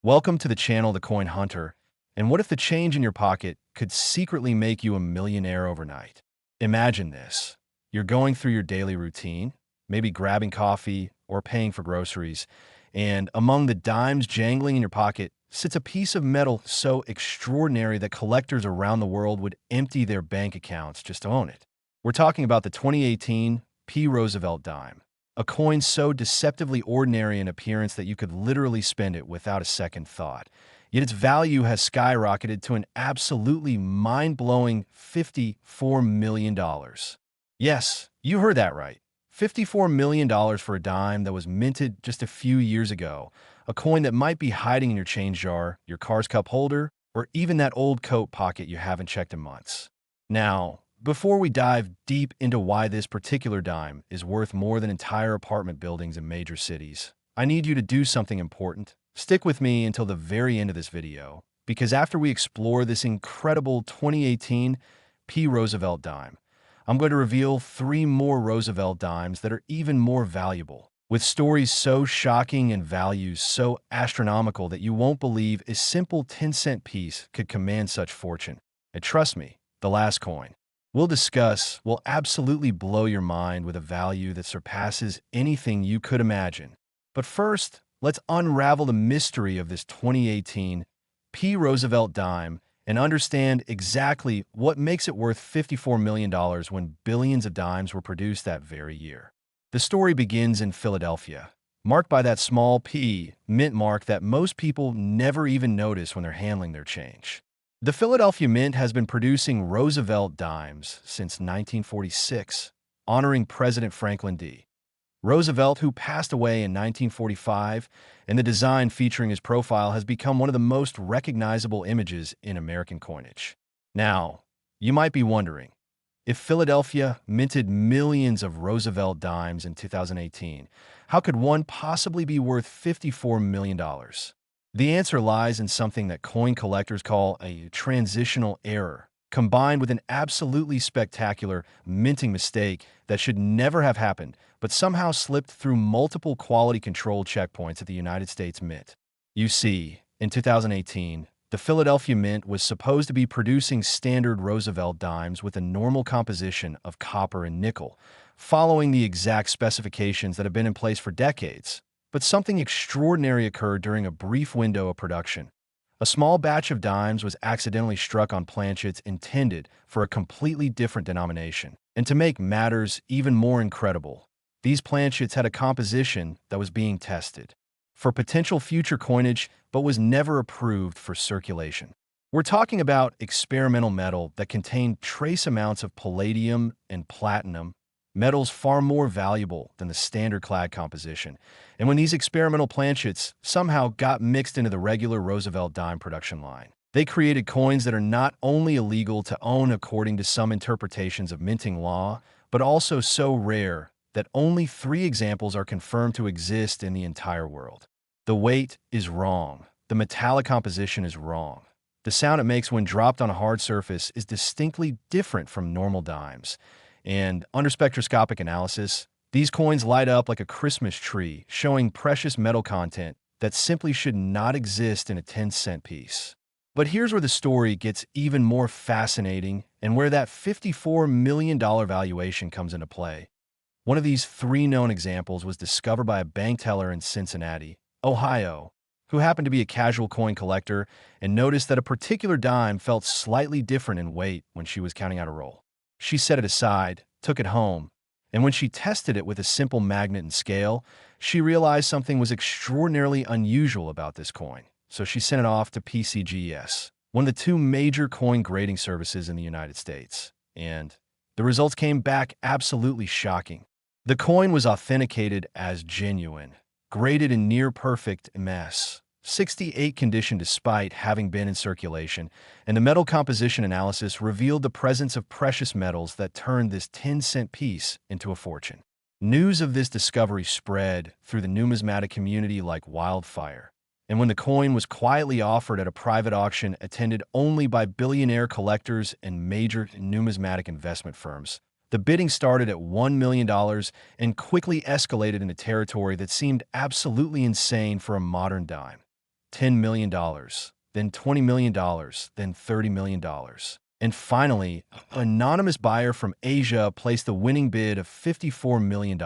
Welcome to the channel The Coin Hunter. And what if the change in your pocket could secretly make you a millionaire overnight? Imagine this. You're going through your daily routine, maybe grabbing coffee or paying for groceries, and among the dimes jangling in your pocket sits a piece of metal so extraordinary that collectors around the world would empty their bank accounts just to own it. We're talking about the 2018 P. Roosevelt Dime, a coin so deceptively ordinary in appearance that you could literally spend it without a second thought. Yet its value has skyrocketed to an absolutely mind-blowing $54 million. Yes, you heard that right. $54 million for a dime that was minted just a few years ago, a coin that might be hiding in your change jar, your car's cup holder, or even that old coat pocket you haven't checked in months. Now, before we dive deep into why this particular dime is worth more than entire apartment buildings in major cities, I need you to do something important. Stick with me until the very end of this video, because after we explore this incredible 2018 P. Roosevelt dime, I'm going to reveal 3 more Roosevelt dimes that are even more valuable, with stories so shocking and values so astronomical that you won't believe a simple 10-cent piece could command such fortune. And trust me, the last coin we'll discuss will absolutely blow your mind with a value that surpasses anything you could imagine. But first, let's unravel the mystery of this 2018 P. Roosevelt dime and understand exactly what makes it worth $54 million when billions of dimes were produced that very year. The story begins in Philadelphia, marked by that small P mint mark that most people never even notice when they're handling their change. The Philadelphia Mint has been producing Roosevelt dimes since 1946, honoring President Franklin D. Roosevelt, who passed away in 1945, and the design featuring his profile has become one of the most recognizable images in American coinage. Now, you might be wondering, if Philadelphia minted millions of Roosevelt dimes in 2018, how could one possibly be worth $54 million? The answer lies in something that coin collectors call a transitional error, combined with an absolutely spectacular minting mistake that should never have happened, but somehow slipped through multiple quality control checkpoints at the United States Mint. You see, in 2018, the Philadelphia Mint was supposed to be producing standard Roosevelt dimes with a normal composition of copper and nickel, following the exact specifications that have been in place for decades. But something extraordinary occurred during a brief window of production. A small batch of dimes was accidentally struck on planchets intended for a completely different denomination. And to make matters even more incredible, these planchets had a composition that was being tested for potential future coinage but was never approved for circulation. We're talking about experimental metal that contained trace amounts of palladium and platinum, metals far more valuable than the standard clad composition. And when these experimental planchets somehow got mixed into the regular Roosevelt dime production line, they created coins that are not only illegal to own according to some interpretations of minting law, but also so rare that only 3 examples are confirmed to exist in the entire world. The weight is wrong. The metallic composition is wrong. The sound it makes when dropped on a hard surface is distinctly different from normal dimes. And under spectroscopic analysis, these coins light up like a Christmas tree, showing precious metal content that simply should not exist in a 10-cent piece. But here's where the story gets even more fascinating and where that $54 million valuation comes into play. One of these 3 known examples was discovered by a bank teller in Cincinnati, Ohio, who happened to be a casual coin collector and noticed that a particular dime felt slightly different in weight when she was counting out a roll. She set it aside, took it home, and when she tested it with a simple magnet and scale, she realized something was extraordinarily unusual about this coin. So she sent it off to PCGS, one of the 2 major coin grading services in the United States. And the results came back absolutely shocking. The coin was authenticated as genuine, graded in near-perfect MS, 68 condition despite having been in circulation, and the metal composition analysis revealed the presence of precious metals that turned this 10-cent piece into a fortune. News of this discovery spread through the numismatic community like wildfire, and when the coin was quietly offered at a private auction attended only by billionaire collectors and major numismatic investment firms, the bidding started at $1 million and quickly escalated into territory that seemed absolutely insane for a modern dime. $10 million, then $20 million, then $30 million. And finally, an anonymous buyer from Asia placed the winning bid of $54 million,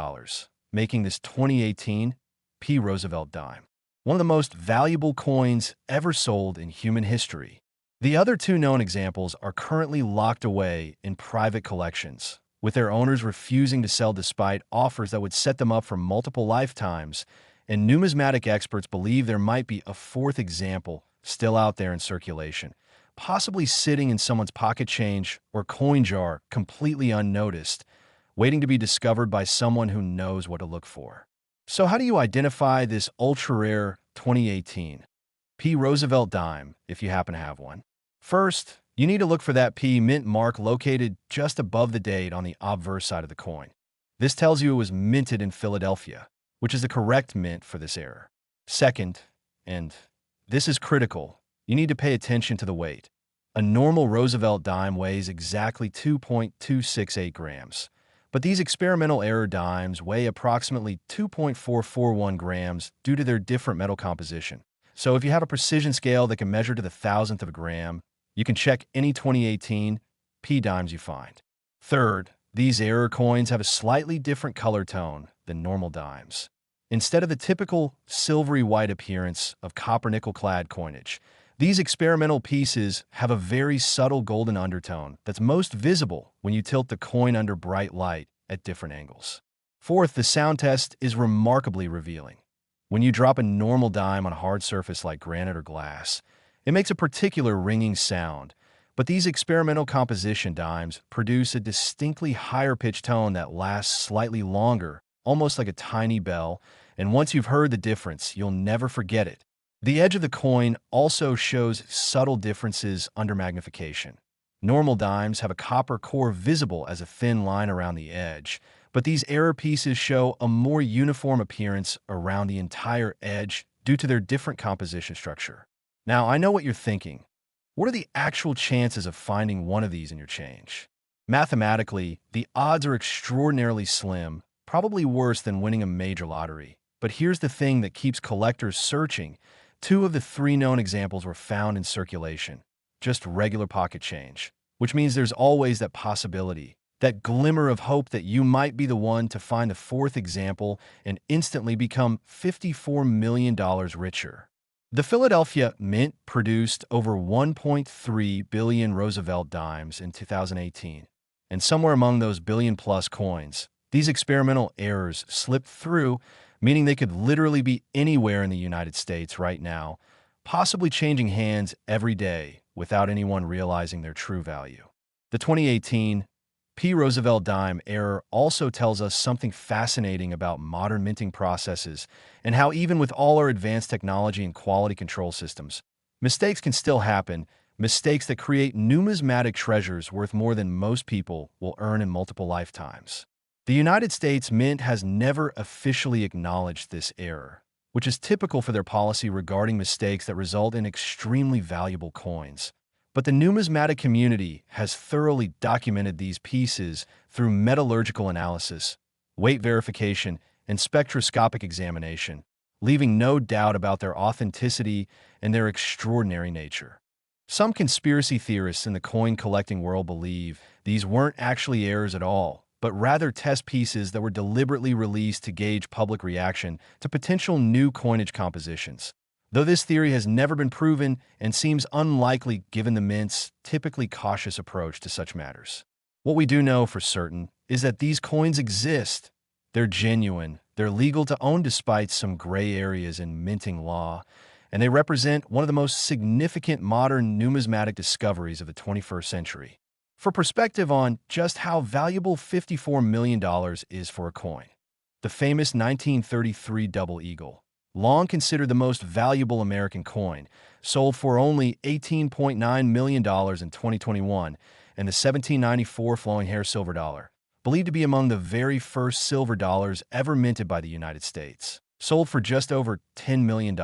making this 2018 P. Roosevelt Dime one of the most valuable coins ever sold in human history. The other two known examples are currently locked away in private collections, with their owners refusing to sell despite offers that would set them up for multiple lifetimes, and numismatic experts believe there might be a fourth example still out there in circulation, possibly sitting in someone's pocket change or coin jar completely unnoticed, waiting to be discovered by someone who knows what to look for. So how do you identify this ultra-rare 2018 P. Roosevelt Dime if you happen to have one? First, you need to look for that P mint mark located just above the date on the obverse side of the coin. This tells you it was minted in Philadelphia, which is the correct mint for this error. Second, and this is critical, you need to pay attention to the weight. A normal Roosevelt dime weighs exactly 2.268 grams. But these experimental error dimes weigh approximately 2.441 grams due to their different metal composition. So if you have a precision scale that can measure to the thousandth of a gram, you can check any 2018 P dimes you find. Third, these error coins have a slightly different color tone than normal dimes. Instead of the typical silvery white appearance of copper nickel-clad coinage, these experimental pieces have a very subtle golden undertone that's most visible when you tilt the coin under bright light at different angles. Fourth, the sound test is remarkably revealing. When you drop a normal dime on a hard surface like granite or glass, it makes a particular ringing sound, but these experimental composition dimes produce a distinctly higher pitched tone that lasts slightly longer, almost like a tiny bell, and once you've heard the difference, you'll never forget it. The edge of the coin also shows subtle differences under magnification. Normal dimes have a copper core visible as a thin line around the edge, but these error pieces show a more uniform appearance around the entire edge due to their different composition structure. Now, I know what you're thinking. What are the actual chances of finding one of these in your change? Mathematically, the odds are extraordinarily slim, probably worse than winning a major lottery. But here's the thing that keeps collectors searching. Two of the three known examples were found in circulation, just regular pocket change, which means there's always that possibility, that glimmer of hope that you might be the one to find the fourth example and instantly become $54 million richer. The Philadelphia Mint produced over 1.3 billion Roosevelt dimes in 2018, and somewhere among those billion-plus coins, these experimental errors slipped through, meaning they could literally be anywhere in the United States right now, possibly changing hands every day without anyone realizing their true value. The 2018 P. Roosevelt Dime error also tells us something fascinating about modern minting processes and how even with all our advanced technology and quality control systems, mistakes can still happen, mistakes that create numismatic treasures worth more than most people will earn in multiple lifetimes. The United States Mint has never officially acknowledged this error, which is typical for their policy regarding mistakes that result in extremely valuable coins. But the numismatic community has thoroughly documented these pieces through metallurgical analysis, weight verification, and spectroscopic examination, leaving no doubt about their authenticity and their extraordinary nature. Some conspiracy theorists in the coin collecting world believe these weren't actually errors at all, but rather test pieces that were deliberately released to gauge public reaction to potential new coinage compositions. Though this theory has never been proven and seems unlikely given the Mint's typically cautious approach to such matters. What we do know for certain is that these coins exist. They're genuine, they're legal to own despite some gray areas in minting law, and they represent one of the most significant modern numismatic discoveries of the 21st century. For perspective on just how valuable $54 million is for a coin, the famous 1933 double eagle, long considered the most valuable American coin, sold for only $18.9 million in 2021, and the 1794 flowing hair silver dollar, believed to be among the very first silver dollars ever minted by the United States, sold for just over $10 million.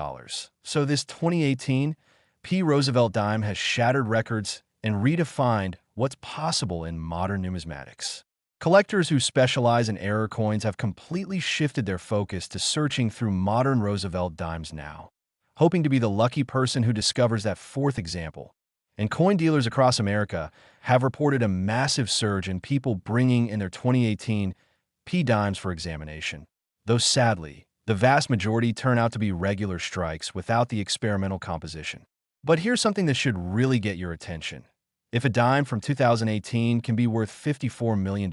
So this 2018 P. Roosevelt Dime has shattered records and redefined what's possible in modern numismatics. Collectors who specialize in error coins have completely shifted their focus to searching through modern Roosevelt dimes now, hoping to be the lucky person who discovers that fourth example. And coin dealers across America have reported a massive surge in people bringing in their 2018 P dimes for examination. Though sadly, the vast majority turn out to be regular strikes without the experimental composition. But here's something that should really get your attention. If a dime from 2018 can be worth $54 million,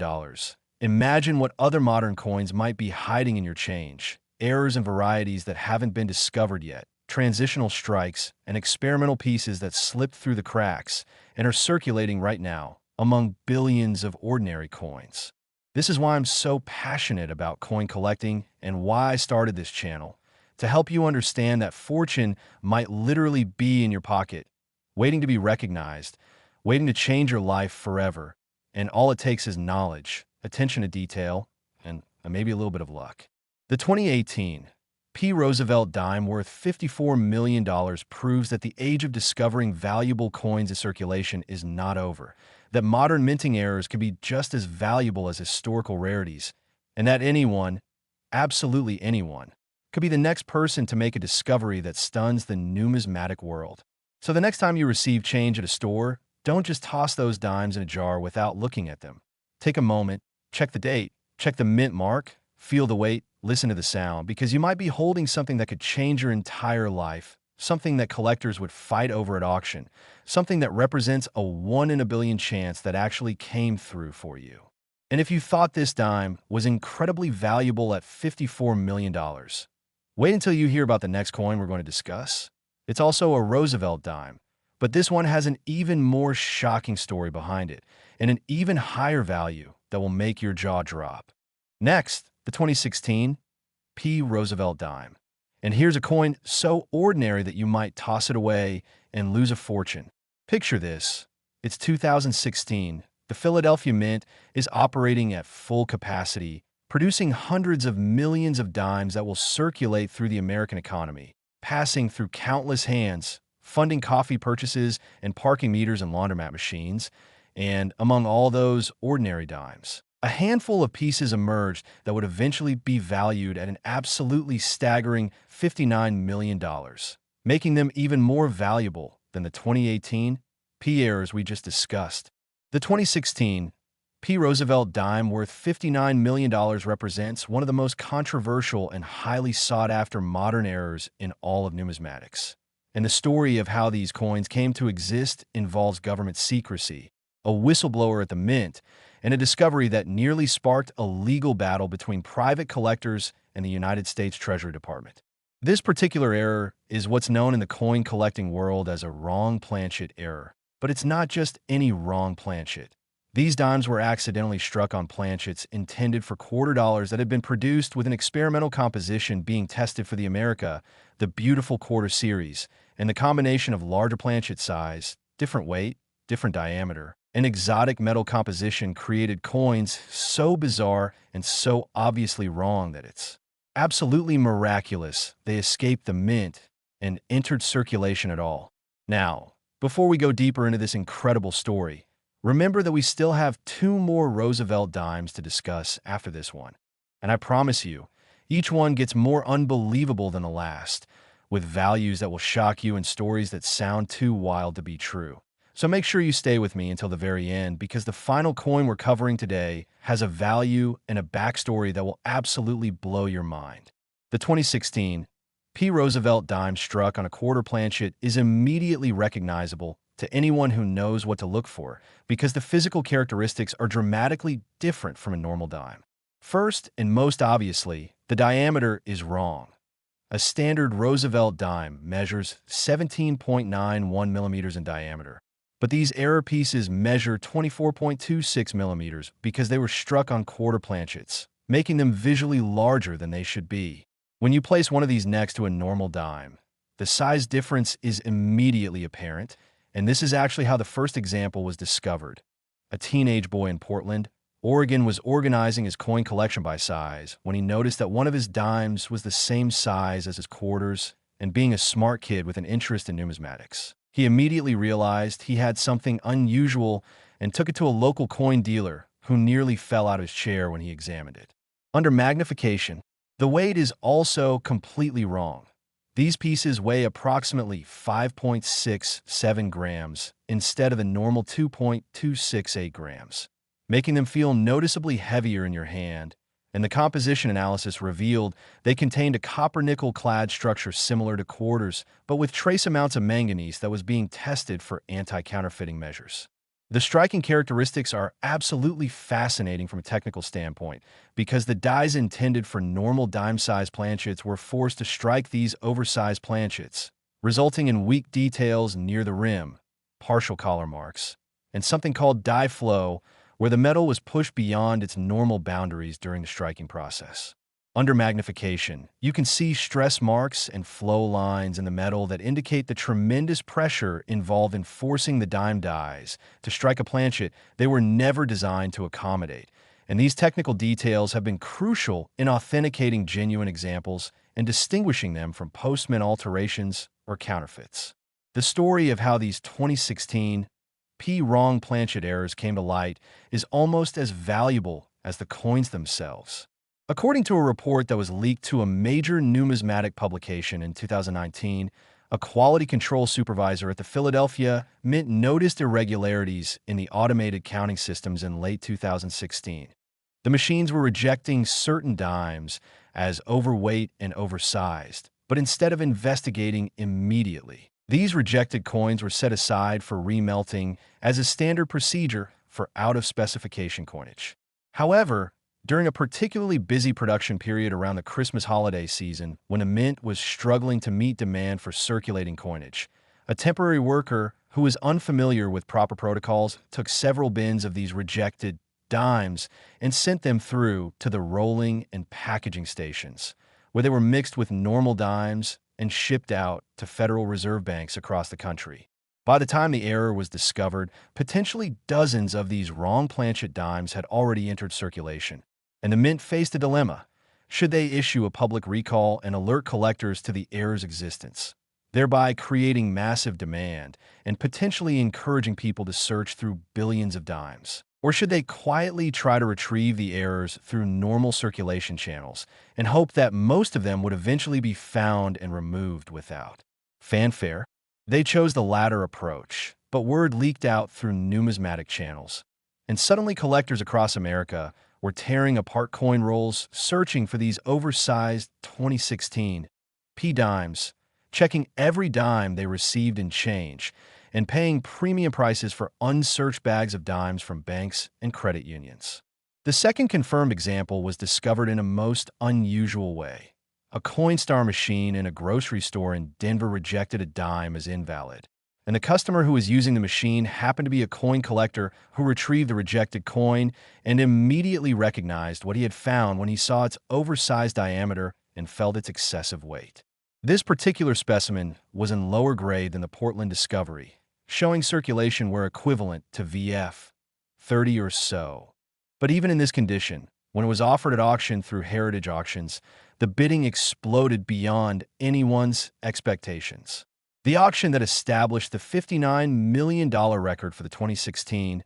imagine what other modern coins might be hiding in your change. Errors and varieties that haven't been discovered yet, transitional strikes, and experimental pieces that slipped through the cracks and are circulating right now among billions of ordinary coins. This is why I'm so passionate about coin collecting and why I started this channel, to help you understand that fortune might literally be in your pocket, waiting to be recognized, waiting to change your life forever, and all it takes is knowledge, attention to detail, and maybe a little bit of luck. The 2018 P. Roosevelt Dime worth $54 million proves that the age of discovering valuable coins in circulation is not over, that modern minting errors can be just as valuable as historical rarities, and that anyone, absolutely anyone, could be the next person to make a discovery that stuns the numismatic world. So the next time you receive change at a store, don't just toss those dimes in a jar without looking at them. Take a moment, check the date, check the mint mark, feel the weight, listen to the sound, because you might be holding something that could change your entire life, something that collectors would fight over at auction, something that represents a 1 in a billion chance that actually came through for you. And if you thought this dime was incredibly valuable at $54 million, wait until you hear about the next coin we're going to discuss. It's also a Roosevelt dime, but this one has an even more shocking story behind it, and an even higher value that will make your jaw drop. Next, the 2016 P. Roosevelt Dime. And here's a coin so ordinary that you might toss it away and lose a fortune. Picture this. It's 2016. The Philadelphia Mint is operating at full capacity, producing hundreds of millions of dimes that will circulate through the American economy, passing through countless hands, funding coffee purchases and parking meters and laundromat machines, and among all those ordinary dimes, a handful of pieces emerged that would eventually be valued at an absolutely staggering $59 million, making them even more valuable than the 2018 P errors we just discussed. The 2016 P. Roosevelt Dime worth $59 million represents one of the most controversial and highly sought-after modern errors in all of numismatics. And the story of how these coins came to exist involves government secrecy, a whistleblower at the mint, and a discovery that nearly sparked a legal battle between private collectors and the United States Treasury Department. This particular error is what's known in the coin collecting world as a wrong planchet error. But it's not just any wrong planchet. These dimes were accidentally struck on planchets intended for quarter dollars that had been produced with an experimental composition being tested for the America, the beautiful quarter series, and the combination of larger planchet size, different weight, different diameter, and exotic metal composition created coins so bizarre and so obviously wrong that it's absolutely miraculous they escaped the mint and entered circulation at all. Now, before we go deeper into this incredible story, remember that we still have 2 more Roosevelt dimes to discuss after this one. And I promise you, each one gets more unbelievable than the last, with values that will shock you and stories that sound too wild to be true. So make sure you stay with me until the very end, because the final coin we're covering today has a value and a backstory that will absolutely blow your mind. The 2016 P. Roosevelt Dime struck on a quarter planchet is immediately recognizable to anyone who knows what to look for, because the physical characteristics are dramatically different from a normal dime. First, and most obviously, the diameter is wrong. A standard Roosevelt dime measures 17.91 millimeters in diameter, but these error pieces measure 24.26 millimeters because they were struck on quarter planchets, making them visually larger than they should be. When you place one of these next to a normal dime, the size difference is immediately apparent, and this is actually how the first example was discovered. A teenage boy in Portland, Oregon was organizing his coin collection by size when he noticed that one of his dimes was the same size as his quarters, and being a smart kid with an interest in numismatics, he immediately realized he had something unusual and took it to a local coin dealer who nearly fell out of his chair when he examined it. Under magnification, the weight is also completely wrong. These pieces weigh approximately 5.67 grams instead of the normal 2.268 grams, making them feel noticeably heavier in your hand, and the composition analysis revealed they contained a copper-nickel clad structure similar to quarters, but with trace amounts of manganese that was being tested for anti-counterfeiting measures. The striking characteristics are absolutely fascinating from a technical standpoint because the dies intended for normal dime-sized planchets were forced to strike these oversized planchets, resulting in weak details near the rim, partial collar marks, and something called die flow, where the metal was pushed beyond its normal boundaries during the striking process. Under magnification, you can see stress marks and flow lines in the metal that indicate the tremendous pressure involved in forcing the dime dies to strike a planchet they were never designed to accommodate. And these technical details have been crucial in authenticating genuine examples and distinguishing them from post-mint alterations or counterfeits. The story of how these 2016 wrong planchet errors came to light is almost as valuable as the coins themselves. According to a report that was leaked to a major numismatic publication in 2019, a quality control supervisor at the Philadelphia Mint noticed irregularities in the automated counting systems in late 2016. The machines were rejecting certain dimes as overweight and oversized, but instead of investigating immediately, these rejected coins were set aside for remelting as a standard procedure for out-of-specification coinage. However, during a particularly busy production period around the Christmas holiday season, when the Mint was struggling to meet demand for circulating coinage, a temporary worker who was unfamiliar with proper protocols took several bins of these rejected dimes and sent them through to the rolling and packaging stations, where they were mixed with normal dimes and shipped out to Federal Reserve banks across the country. By the time the error was discovered, potentially dozens of these wrong planchet dimes had already entered circulation, and the Mint faced a dilemma. Should they issue a public recall and alert collectors to the error's existence, thereby creating massive demand and potentially encouraging people to search through billions of dimes? Or should they quietly try to retrieve the errors through normal circulation channels and hope that most of them would eventually be found and removed without fanfare? They chose the latter approach, but word leaked out through numismatic channels, and suddenly collectors across America were tearing apart coin rolls, searching for these oversized 2016 dimes, checking every dime they received in change, and paying premium prices for unsearched bags of dimes from banks and credit unions. The second confirmed example was discovered in a most unusual way. A Coinstar machine in a grocery store in Denver rejected a dime as invalid, and the customer who was using the machine happened to be a coin collector who retrieved the rejected coin and immediately recognized what he had found when he saw its oversized diameter and felt its excessive weight. This particular specimen was in lower grade than the Portland discovery, showing circulation were equivalent to VF 30 or so. But even in this condition, when it was offered at auction through Heritage Auctions, the bidding exploded beyond anyone's expectations. The auction that established the $59 million record for the 2016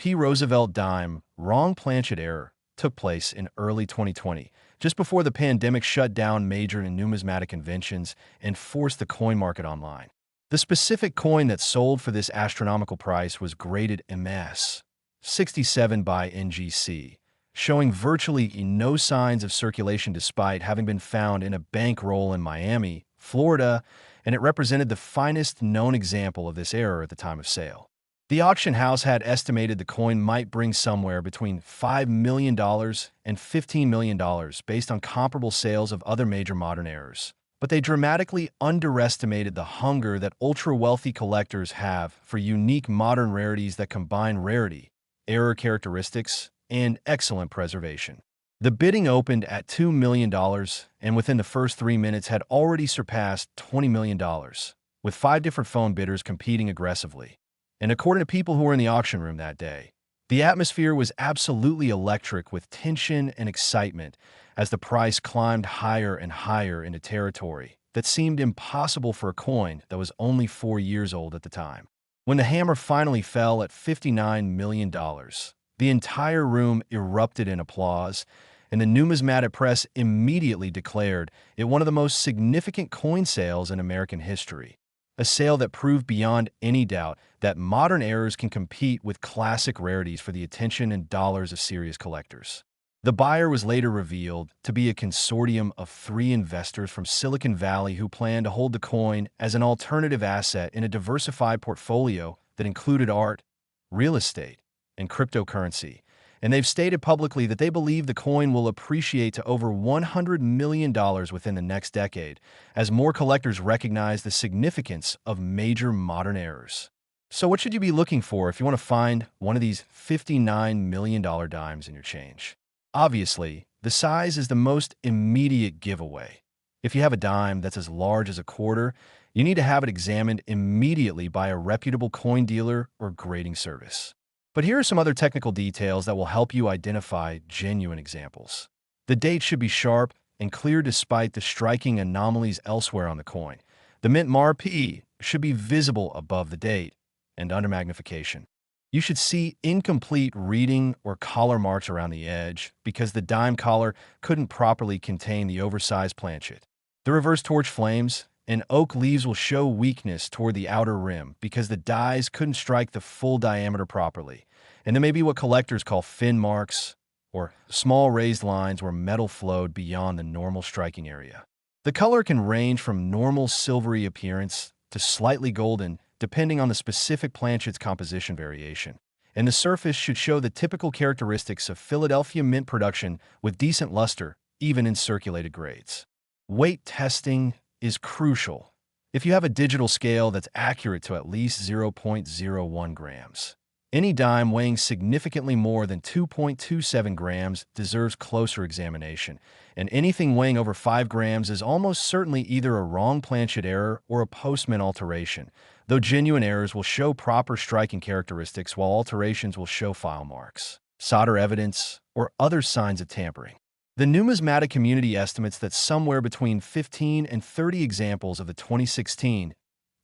Roosevelt Dime wrong planchet error took place in early 2020, just before the pandemic shut down major numismatic conventions and forced the coin market online. The specific coin that sold for this astronomical price was graded MS 67 by NGC, showing virtually no signs of circulation despite having been found in a bankroll in Miami, Florida, and it represented the finest known example of this error at the time of sale. The auction house had estimated the coin might bring somewhere between $5 million and $15 million based on comparable sales of other major modern errors. But they dramatically underestimated the hunger that ultra-wealthy collectors have for unique modern rarities that combine rarity, error characteristics, and excellent preservation. The bidding opened at $2 million and within the first 3 minutes had already surpassed $20 million, with 5 different phone bidders competing aggressively. And according to people who were in the auction room that day, the atmosphere was absolutely electric with tension and excitement as the price climbed higher and higher into territory that seemed impossible for a coin that was only 4 years old at the time. When the hammer finally fell at $59 million, the entire room erupted in applause, and the numismatic press immediately declared it one of the most significant coin sales in American history. A sale that proved beyond any doubt that modern errors can compete with classic rarities for the attention and dollars of serious collectors. The buyer was later revealed to be a consortium of 3 investors from Silicon Valley who planned to hold the coin as an alternative asset in a diversified portfolio that included art, real estate, and cryptocurrency. And they've stated publicly that they believe the coin will appreciate to over $100 million within the next decade, as more collectors recognize the significance of major modern errors. So what should you be looking for if you want to find one of these $59 million dimes in your change? Obviously, the size is the most immediate giveaway. If you have a dime that's as large as a quarter, you need to have it examined immediately by a reputable coin dealer or grading service. But here are some other technical details that will help you identify genuine examples. The date should be sharp and clear despite the striking anomalies elsewhere on the coin. The mint MARP should be visible above the date and under magnification. You should see incomplete reading or collar marks around the edge because the dime collar couldn't properly contain the oversized planchet. The reverse torch flames and oak leaves will show weakness toward the outer rim because the dies couldn't strike the full diameter properly. And there may be what collectors call fin marks, or small raised lines where metal flowed beyond the normal striking area. The color can range from normal silvery appearance to slightly golden, depending on the specific planchet's composition variation. And the surface should show the typical characteristics of Philadelphia mint production with decent luster, even in circulated grades. Weight testing is crucial. If you have a digital scale that's accurate to at least 0.01 grams. Any dime weighing significantly more than 2.27 grams deserves closer examination, and anything weighing over 5 grams is almost certainly either a wrong planchet error or a post-mint alteration, though genuine errors will show proper striking characteristics while alterations will show file marks, solder evidence, or other signs of tampering. The numismatic community estimates that somewhere between 15 and 30 examples of the 2016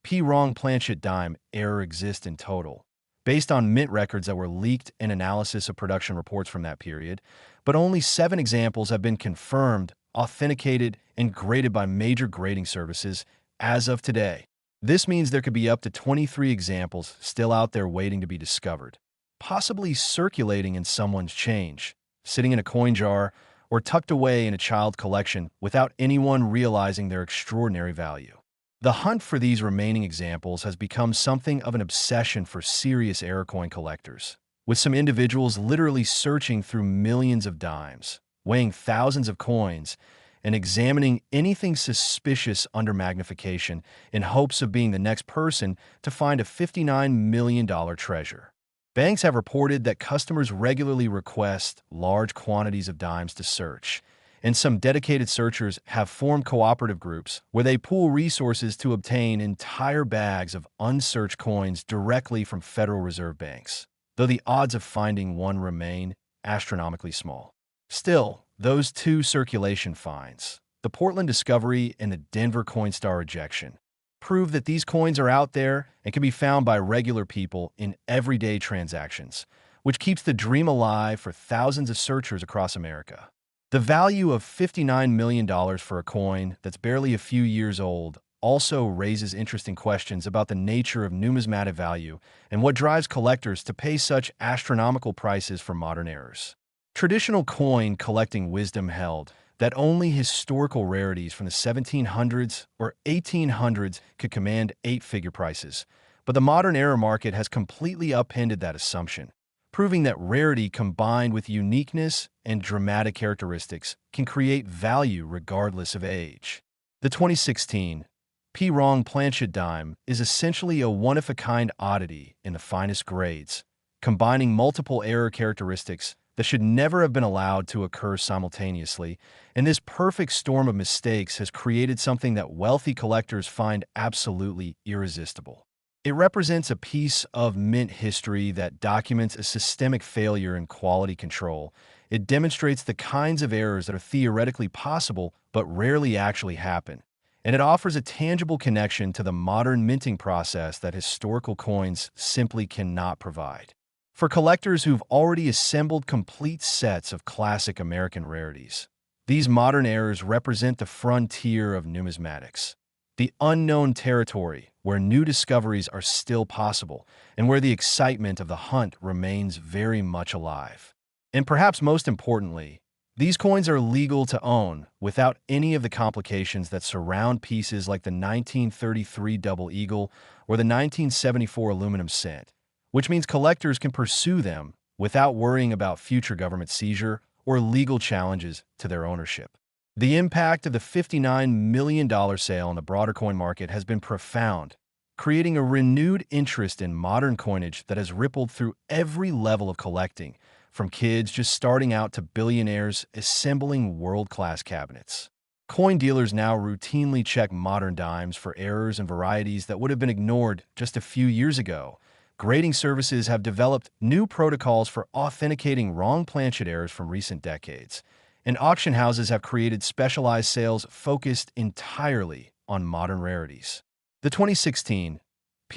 P-wrong planchet dime error exist in total, based on mint records that were leaked and analysis of production reports from that period, but only 7 examples have been confirmed, authenticated, and graded by major grading services as of today. This means there could be up to 23 examples still out there waiting to be discovered, possibly circulating in someone's change, sitting in a coin jar, or tucked away in a child collection without anyone realizing their extraordinary value. The hunt for these remaining examples has become something of an obsession for serious error coin collectors, with some individuals literally searching through millions of dimes, weighing thousands of coins, and examining anything suspicious under magnification in hopes of being the next person to find a $59 million treasure. Banks have reported that customers regularly request large quantities of dimes to search, and some dedicated searchers have formed cooperative groups where they pool resources to obtain entire bags of unsearched coins directly from Federal Reserve banks, though the odds of finding one remain astronomically small. Still, those 2 circulation finds, the Portland discovery and the Denver Coinstar rejection, prove that these coins are out there and can be found by regular people in everyday transactions, which keeps the dream alive for thousands of searchers across America. The value of $59 million for a coin that's barely a few years old also raises interesting questions about the nature of numismatic value and what drives collectors to pay such astronomical prices for modern errors. Traditional coin collecting wisdom held that only historical rarities from the 1700s or 1800s could command 8-figure prices, but the modern error market has completely upended that assumption, proving that rarity combined with uniqueness and dramatic characteristics can create value regardless of age. The 2016 P-wrong planchet dime is essentially a one-of-a-kind oddity in the finest grades, combining multiple error characteristics that should never have been allowed to occur simultaneously, and this perfect storm of mistakes has created something that wealthy collectors find absolutely irresistible. It represents a piece of mint history that documents a systemic failure in quality control. It demonstrates the kinds of errors that are theoretically possible but rarely actually happen, and it offers a tangible connection to the modern minting process that historical coins simply cannot provide. For collectors who've already assembled complete sets of classic American rarities, these modern eras represent the frontier of numismatics, the unknown territory where new discoveries are still possible and where the excitement of the hunt remains very much alive. And perhaps most importantly, these coins are legal to own without any of the complications that surround pieces like the 1933 Double Eagle or the 1974 aluminum cent, which means collectors can pursue them without worrying about future government seizure or legal challenges to their ownership. The impact of the $59 million sale on the broader coin market has been profound, creating a renewed interest in modern coinage that has rippled through every level of collecting, from kids just starting out to billionaires assembling world-class cabinets. Coin dealers now routinely check modern dimes for errors and varieties that would have been ignored just a few years ago. Grading services have developed new protocols for authenticating wrong planchet errors from recent decades, and auction houses have created specialized sales focused entirely on modern rarities. The 2016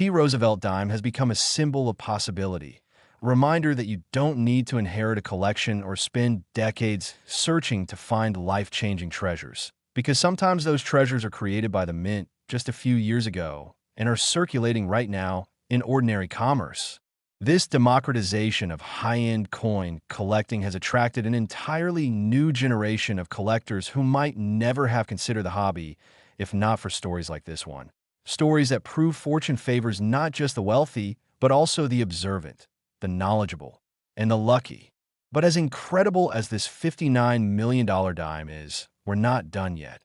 Roosevelt Dime has become a symbol of possibility, a reminder that you don't need to inherit a collection or spend decades searching to find life-changing treasures, because sometimes those treasures are created by the mint just a few years ago and are circulating right now in ordinary commerce. This democratization of high-end coin collecting has attracted an entirely new generation of collectors who might never have considered the hobby if not for stories like this one. Stories that prove fortune favors not just the wealthy, but also the observant, the knowledgeable, and the lucky. But as incredible as this $59 million dime is, we're not done yet.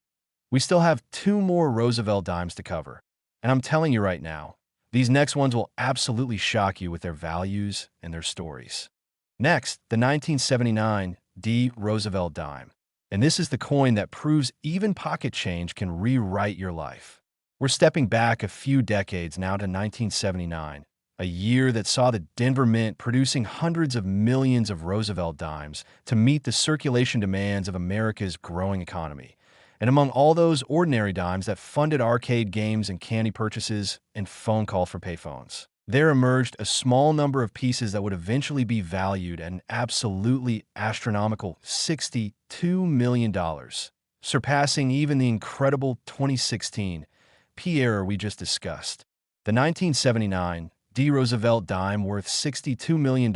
We still have two more Roosevelt dimes to cover. And I'm telling you right now, these next ones will absolutely shock you with their values and their stories. Next, the 1979 Roosevelt Dime. And this is the coin that proves even pocket change can rewrite your life. We're stepping back a few decades now to 1979, a year that saw the Denver Mint producing hundreds of millions of Roosevelt dimes to meet the circulation demands of America's growing economy. And among all those ordinary dimes that funded arcade games and candy purchases and phone calls for payphones, there emerged a small number of pieces that would eventually be valued at an absolutely astronomical $62 million, surpassing even the incredible 2016 era we just discussed. The 1979 Roosevelt Dime, worth $62 million,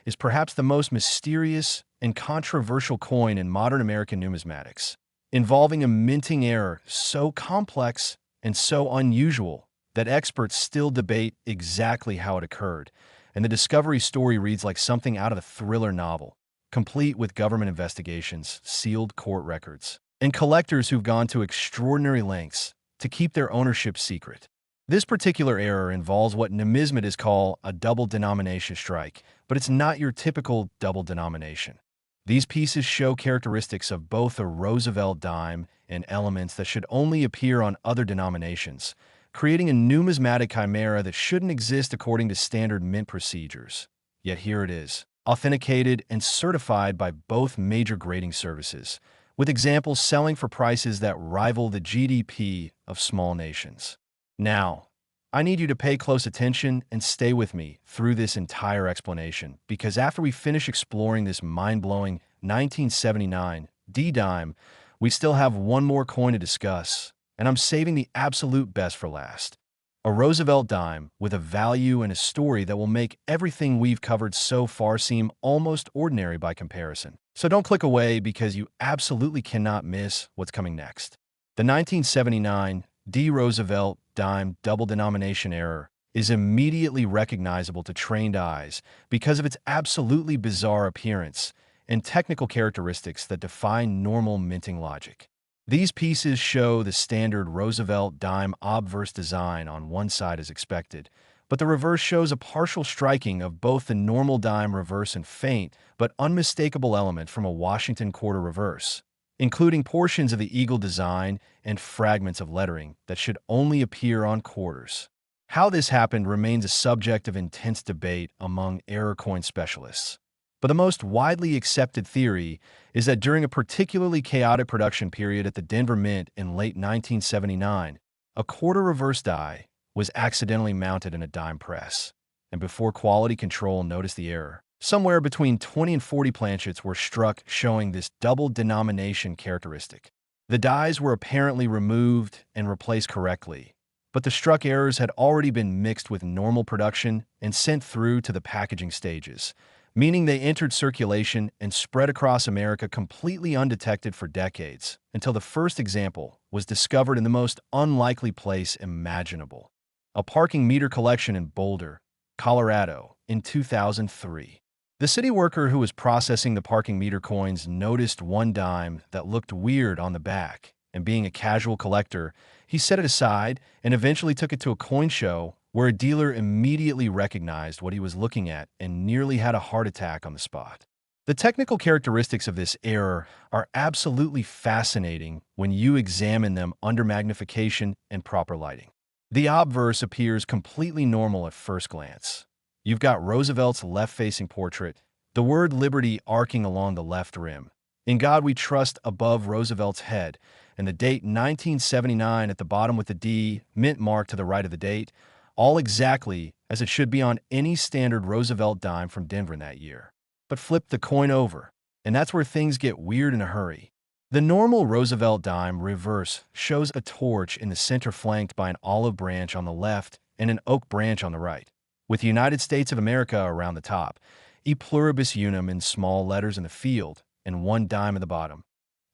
is perhaps the most mysterious and controversial coin in modern American numismatics, involving a minting error so complex and so unusual that experts still debate exactly how it occurred, and the discovery story reads like something out of a thriller novel, complete with government investigations, sealed court records, and collectors who've gone to extraordinary lengths to keep their ownership secret. This particular error involves what numismatists call a double denomination strike, but it's not your typical double denomination. These pieces show characteristics of both a Roosevelt dime and elements that should only appear on other denominations, creating a numismatic chimera that shouldn't exist according to standard mint procedures. Yet here it is, authenticated and certified by both major grading services, with examples selling for prices that rival the GDP of small nations. Now, I need you to pay close attention and stay with me through this entire explanation, because after we finish exploring this mind-blowing 1979 dime, we still have one more coin to discuss, and I'm saving the absolute best for last. A Roosevelt dime with a value and a story that will make everything we've covered so far seem almost ordinary by comparison. So don't click away, because you absolutely cannot miss what's coming next. The 1979 Roosevelt Dime double denomination error is immediately recognizable to trained eyes because of its absolutely bizarre appearance and technical characteristics that defy normal minting logic. These pieces show the standard Roosevelt Dime obverse design on one side as expected, but the reverse shows a partial striking of both the normal dime reverse and faint but unmistakable element from a Washington quarter reverse, including portions of the eagle design and fragments of lettering that should only appear on quarters. How this happened remains a subject of intense debate among error coin specialists. But the most widely accepted theory is that during a particularly chaotic production period at the Denver Mint in late 1979, a quarter reverse die was accidentally mounted in a dime press. and before quality control noticed the error, somewhere between 20 and 40 planchets were struck showing this double denomination characteristic. The dies were apparently removed and replaced correctly, but the struck errors had already been mixed with normal production and sent through to the packaging stages, meaning they entered circulation and spread across America completely undetected for decades, until the first example was discovered in the most unlikely place imaginable: a parking meter collection in Boulder, Colorado, in 2003. The city worker who was processing the parking meter coins noticed one dime that looked weird on the back, and being a casual collector, he set it aside and eventually took it to a coin show where a dealer immediately recognized what he was looking at and nearly had a heart attack on the spot. The technical characteristics of this error are absolutely fascinating when you examine them under magnification and proper lighting. The obverse appears completely normal at first glance. You've got Roosevelt's left-facing portrait, the word liberty arcing along the left rim, "In God We Trust" above Roosevelt's head, and the date 1979 at the bottom with the D mint mark to the right of the date, all exactly as it should be on any standard Roosevelt dime from Denver in that year. But flip the coin over, and that's where things get weird in a hurry. The normal Roosevelt dime reverse shows a torch in the center flanked by an olive branch on the left and an oak branch on the right, with the United States of America around the top, e pluribus unum in small letters in the field, and one dime at the bottom.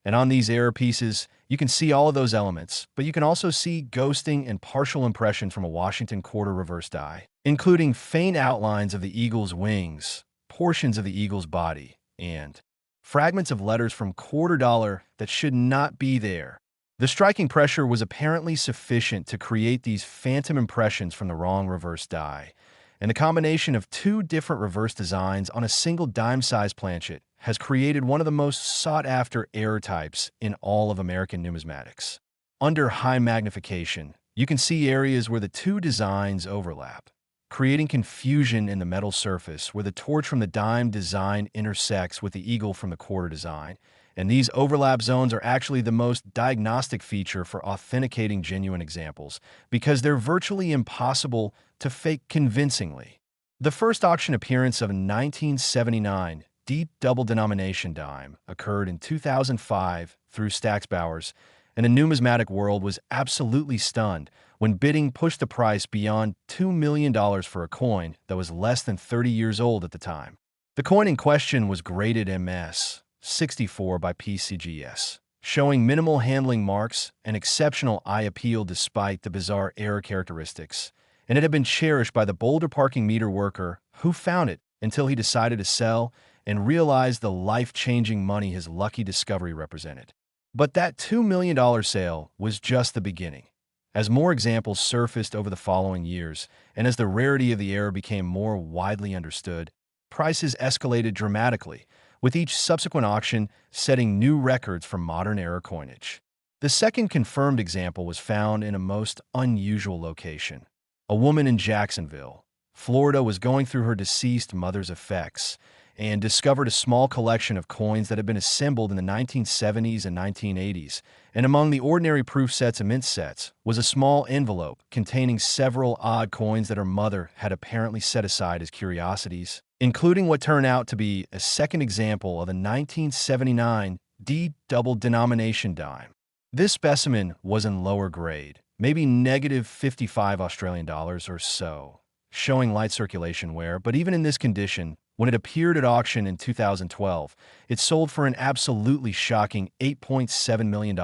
And on these error pieces, you can see all of those elements, but you can also see ghosting and partial impressions from a Washington quarter reverse die, including faint outlines of the eagle's wings, portions of the eagle's body, and fragments of letters from quarter dollar that should not be there. The striking pressure was apparently sufficient to create these phantom impressions from the wrong reverse die, and the combination of two different reverse designs on a single dime-sized planchet has created one of the most sought-after error types in all of American numismatics. Under high magnification, you can see areas where the two designs overlap, creating confusion in the metal surface where the torch from the dime design intersects with the eagle from the quarter design, and these overlap zones are actually the most diagnostic feature for authenticating genuine examples because they're virtually impossible to fake convincingly. The first auction appearance of a 1979 D double denomination dime occurred in 2005 through Stacksbowers, and the numismatic world was absolutely stunned when bidding pushed the price beyond $2 million for a coin that was less than 30 years old at the time. The coin in question was graded MS 64 by PCGS, showing minimal handling marks and exceptional eye appeal despite the bizarre error characteristics, and it had been cherished by the Boulder parking meter worker who found it until he decided to sell and realized the life-changing money his lucky discovery represented. But that $2 million sale was just the beginning. As more examples surfaced over the following years, and as the rarity of the error became more widely understood, prices escalated dramatically, with each subsequent auction setting new records for modern error coinage. The second confirmed example was found in a most unusual location. A woman in Jacksonville, Florida, was going through her deceased mother's effects and discovered a small collection of coins that had been assembled in the 1970s and 1980s, and among the ordinary proof sets and mint sets was a small envelope containing several odd coins that her mother had apparently set aside as curiosities, including what turned out to be a second example of a 1979 D double denomination dime. This specimen was in lower grade, maybe negative 55 Australian dollars or so, showing light circulation wear, but even in this condition, when it appeared at auction in 2012, it sold for an absolutely shocking $8.7 million,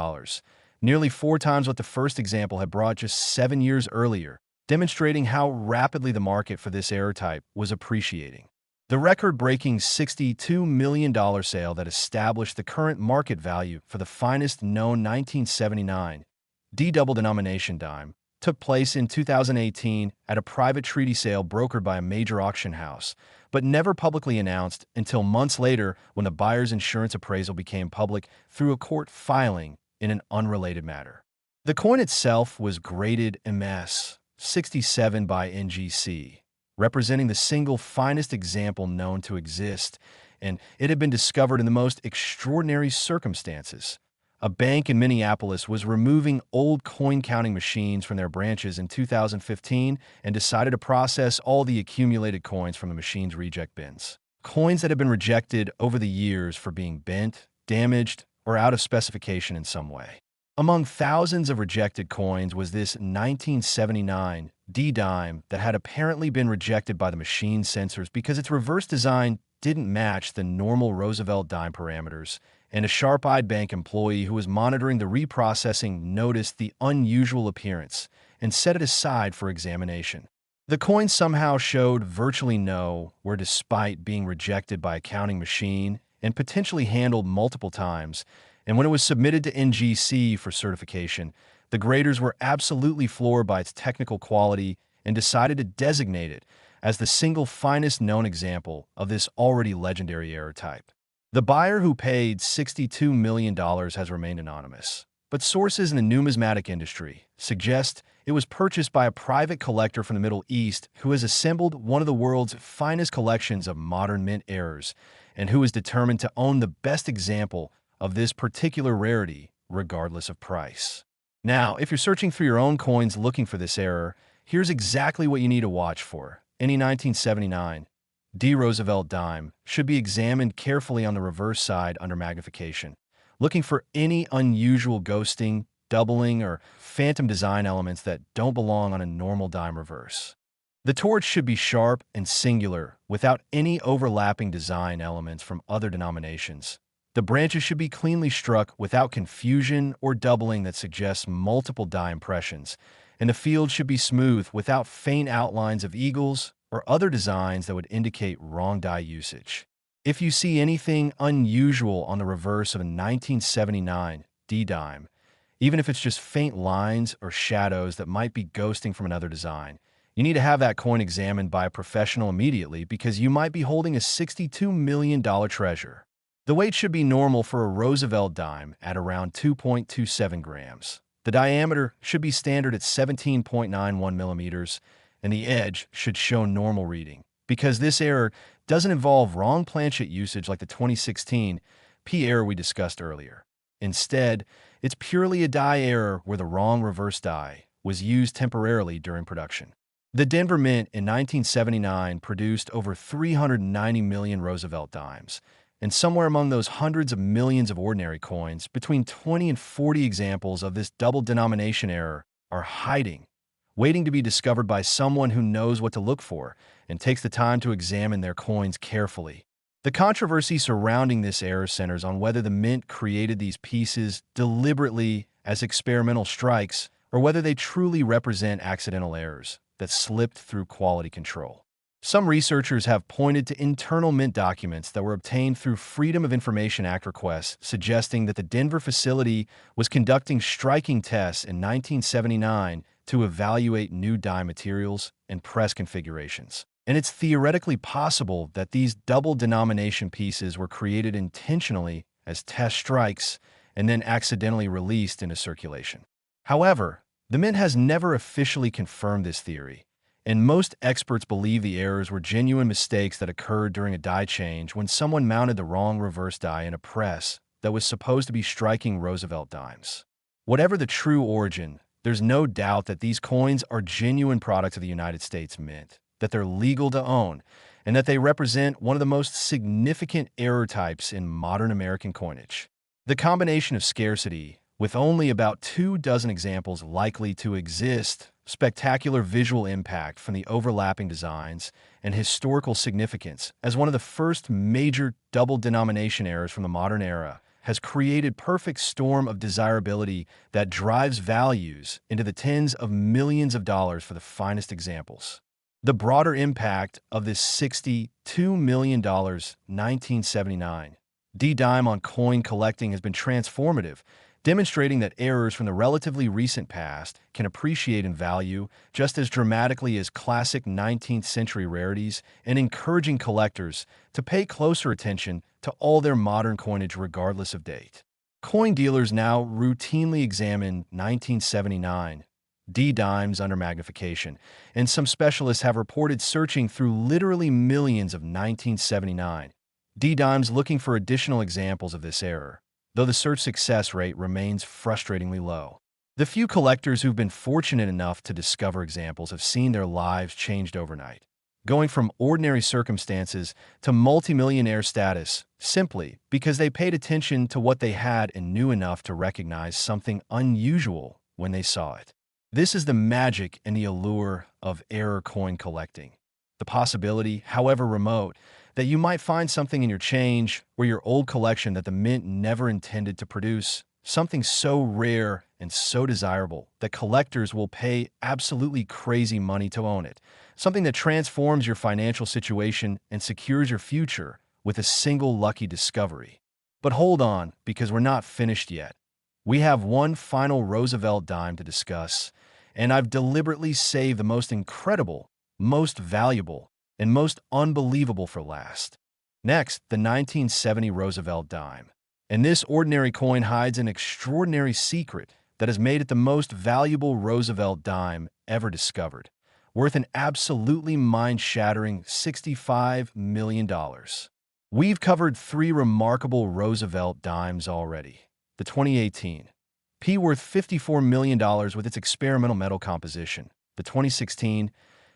nearly 4 times what the first example had brought just 7 years earlier, demonstrating how rapidly the market for this error type was appreciating. The record-breaking $62 million sale that established the current market value for the finest known 1979 D double denomination dime took place in 2018 at a private treaty sale brokered by a major auction house, but never publicly announced until months later when the buyer's insurance appraisal became public through a court filing in an unrelated matter. The coin itself was graded MS 67 by NGC, representing the single finest example known to exist, and it had been discovered in the most extraordinary circumstances. A bank in Minneapolis was removing old coin-counting machines from their branches in 2015 and decided to process all the accumulated coins from the machine's reject bins. Coins that had been rejected over the years for being bent, damaged, or out of specification in some way. Among thousands of rejected coins was this 1979 D-Dime that had apparently been rejected by the machine sensors because its reverse design didn't match the normal Roosevelt Dime parameters, and a sharp-eyed bank employee who was monitoring the reprocessing noticed the unusual appearance and set it aside for examination. The coin somehow showed virtually no, where despite being rejected by a counting machine and potentially handled multiple times, and when it was submitted to NGC for certification, the graders were absolutely floored by its technical quality and decided to designate it as the single finest known example of this already legendary error type. The buyer, who paid $62 million, has remained anonymous, but sources in the numismatic industry suggest it was purchased by a private collector from the Middle East who has assembled one of the world's finest collections of modern mint errors and who is determined to own the best example of this particular rarity, regardless of price. Now, if you're searching for your own coins looking for this error, here's exactly what you need to watch for. Any 1979 D Roosevelt Dime should be examined carefully on the reverse side under magnification, looking for any unusual ghosting, doubling, or phantom design elements that don't belong on a normal dime reverse. The torch should be sharp and singular, without any overlapping design elements from other denominations. The branches should be cleanly struck without confusion or doubling that suggests multiple die impressions, and the field should be smooth without faint outlines of eagles or other designs that would indicate wrong die usage. If you see anything unusual on the reverse of a 1979 D-Dime, even if it's just faint lines or shadows that might be ghosting from another design, you need to have that coin examined by a professional immediately because you might be holding a $62 million treasure. The weight should be normal for a Roosevelt Dime at around 2.27 grams. The diameter should be standard at 17.91 millimeters, and the edge should show normal reading. Because this error doesn't involve wrong planchet usage like the 2016 P error we discussed earlier. Instead, it's purely a die error where the wrong reverse die was used temporarily during production. The Denver Mint in 1979 produced over 390 million Roosevelt Dimes, and somewhere among those hundreds of millions of ordinary coins, between 20 and 40 examples of this double denomination error are hiding, waiting to be discovered by someone who knows what to look for and takes the time to examine their coins carefully. The controversy surrounding this error centers on whether the mint created these pieces deliberately as experimental strikes or whether they truly represent accidental errors that slipped through quality control. Some researchers have pointed to internal mint documents that were obtained through Freedom of Information Act requests, suggesting that the Denver facility was conducting striking tests in 1979 to evaluate new die materials and press configurations. And it's theoretically possible that these double denomination pieces were created intentionally as test strikes and then accidentally released into circulation. However, the Mint has never officially confirmed this theory, and most experts believe the errors were genuine mistakes that occurred during a die change when someone mounted the wrong reverse die in a press that was supposed to be striking Roosevelt Dimes. Whatever the true origin, there's no doubt that these coins are genuine products of the United States Mint, that they're legal to own, and that they represent one of the most significant error types in modern American coinage. The combination of scarcity, with only about 24 examples likely to exist, spectacular visual impact from the overlapping designs, and historical significance as one of the first major double denomination errors from the modern era, has created perfect storm of desirability that drives values into the tens of millions of dollars for the finest examples. The broader impact of this $62 million 1979 D-Dime on coin collecting has been transformative, demonstrating that errors from the relatively recent past can appreciate in value just as dramatically as classic 19th century rarities, and encouraging collectors to pay closer attention to all their modern coinage regardless of date. Coin dealers now routinely examine 1979 D-Dimes under magnification, and some specialists have reported searching through literally millions of 1979 D-Dimes looking for additional examples of this error. though the search success rate remains frustratingly low. The few collectors who've been fortunate enough to discover examples have seen their lives changed overnight, going from ordinary circumstances to multimillionaire status simply because they paid attention to what they had and knew enough to recognize something unusual when they saw it. This is the magic and the allure of error coin collecting. The possibility, however remote, that you might find something in your change or your old collection that the mint never intended to produce, something so rare and so desirable that collectors will pay absolutely crazy money to own it, something that transforms your financial situation and secures your future with a single lucky discovery. But hold on, because we're not finished yet. We have one final Roosevelt dime to discuss, and I've deliberately saved the most incredible, most valuable, and most unbelievable for last. Next, the 1970 Roosevelt Dime. And this ordinary coin hides an extraordinary secret that has made it the most valuable Roosevelt dime ever discovered, worth an absolutely mind-shattering $65 million. We've covered three remarkable Roosevelt dimes already. The 2018 P worth $54 million with its experimental metal composition. The 2016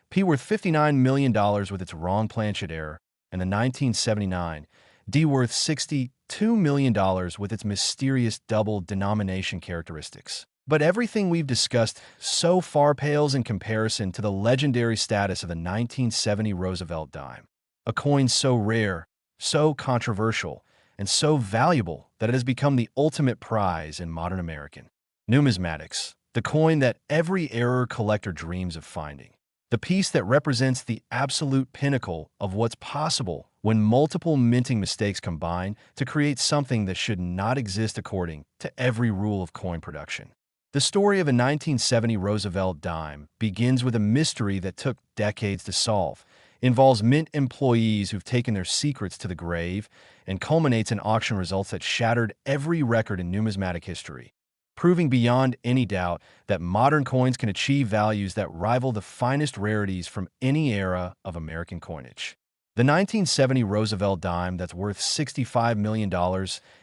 P worth $59 million with its wrong planchet error. And the 1979 D worth $62 million with its mysterious double denomination characteristics. But everything we've discussed so far pales in comparison to the legendary status of the 1970 Roosevelt dime, a coin so rare, so controversial, and so valuable that it has become the ultimate prize in modern American numismatics, the coin that every error collector dreams of finding, the piece that represents the absolute pinnacle of what's possible when multiple minting mistakes combine to create something that should not exist according to every rule of coin production. The story of a 1970 Roosevelt dime begins with a mystery that took decades to solve, involves mint employees who've taken their secrets to the grave, and culminates in auction results that shattered every record in numismatic history, proving beyond any doubt that modern coins can achieve values that rival the finest rarities from any era of American coinage. The 1970 Roosevelt dime that's worth $65 million